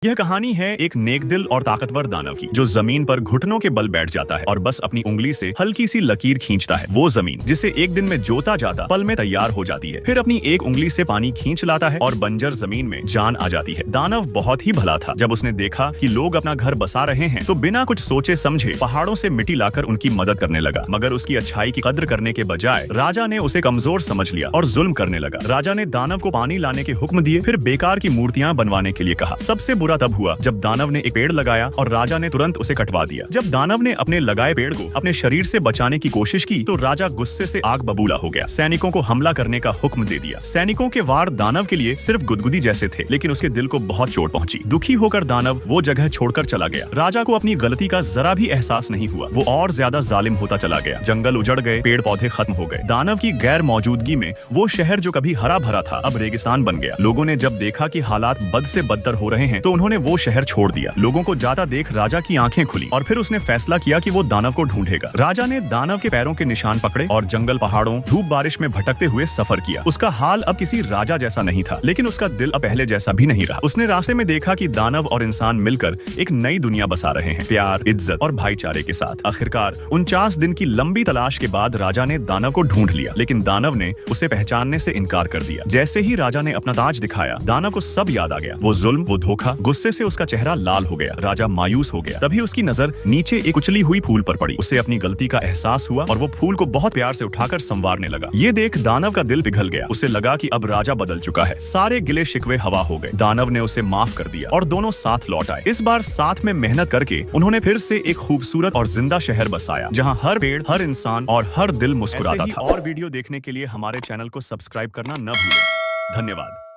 यह कहानी है एक नेकदिल और ताकतवर दानव की, जो जमीन पर घुटनों के बल बैठ जाता है और बस अपनी उंगली से हल्की सी लकीर खींचता है। वो जमीन जिसे एक दिन में जोता जाता पल में तैयार हो जाती है। फिर अपनी एक उंगली से पानी खींच लाता है और बंजर जमीन में जान आ जाती है। दानव बहुत ही भला था। जब उसने देखा कि लोग अपना घर बसा रहे हैं तो बिना कुछ सोचे समझे पहाड़ों से मिट्टी लाकर उनकी मदद करने लगा। मगर उसकी अच्छाई की कद्र करने के बजाय राजा ने उसे कमजोर समझ लिया और जुल्म करने लगा। राजा ने दानव को पानी लाने के हुक्म दिए, फिर बेकार की मूर्तियां बनवाने के लिए कहा। सबसे बुरा तब हुआ जब दानव ने एक पेड़ लगाया और राजा ने तुरंत उसे कटवा दिया। जब दानव ने अपने लगाए पेड़ को अपने शरीर से बचाने की कोशिश की तो राजा गुस्से से आग बबूला हो गया। सैनिकों को हमला करने का हुक्म दे दिया। सैनिकों के वार दानव के लिए सिर्फ गुदगुदी जैसे थे, लेकिन उसके दिल को बहुत चोट पहुंची। दुखी होकर दानव वो जगह छोड़कर चला गया। राजा को अपनी गलती का जरा भी एहसास नहीं हुआ। वो और ज्यादा जालिम होता चला गया। जंगल उजड़ गए, पेड़ पौधे खत्म हो गए। दानव की गैर मौजूदगी में वो शहर जो कभी हरा भरा था अब रेगिस्तान बन गया। लोगों ने जब देखा कि हालात बद से बदतर हो रहे हैं तो उन्होंने वो शहर छोड़ दिया। लोगों को जाता देख राजा की आंखें खुली और फिर उसने फैसला किया कि वो दानव को ढूंढेगा। राजा ने दानव के पैरों के निशान पकड़े और जंगल, पहाड़ों, धूप बारिश में भटकते हुए सफर किया। उसका हाल अब किसी राजा जैसा नहीं था, लेकिन उसका दिल अब पहले जैसा भी नहीं रहा। उसने रास्ते में देखा कि दानव और इंसान मिलकर एक नई दुनिया बसा रहे हैं, प्यार, इज्जत और भाईचारे के साथ। आखिरकार 49 दिन की लंबी तलाश के बाद राजा ने दानव को ढूंढ लिया, लेकिन दानव ने उसे पहचानने से इनकार कर दिया। जैसे ही राजा ने अपना ताज दिखाया, दानव को सब याद आ गया। वो जुल्म, वो धोखा, गुस्से से उसका चेहरा लाल हो गया। राजा मायूस हो गया। तभी उसकी नजर नीचे एक उछली हुई फूल पर पड़ी। उसे अपनी गलती का एहसास हुआ और वो फूल को बहुत प्यार से उठाकर संवारने लगा। ये देख दानव का दिल पिघल गया। उसे लगा कि अब राजा बदल चुका है। सारे गिले शिकवे हवा हो गए। दानव ने उसे माफ कर दिया और दोनों साथ लौट आए। इस बार साथ में मेहनत करके उन्होंने फिर से एक खूबसूरत और जिंदा शहर बसाया, जहाँ हर पेड़, हर इंसान और हर दिल मुस्कुराता था। और वीडियो देखने के लिए हमारे चैनल को सब्सक्राइब करना न भूलें। धन्यवाद।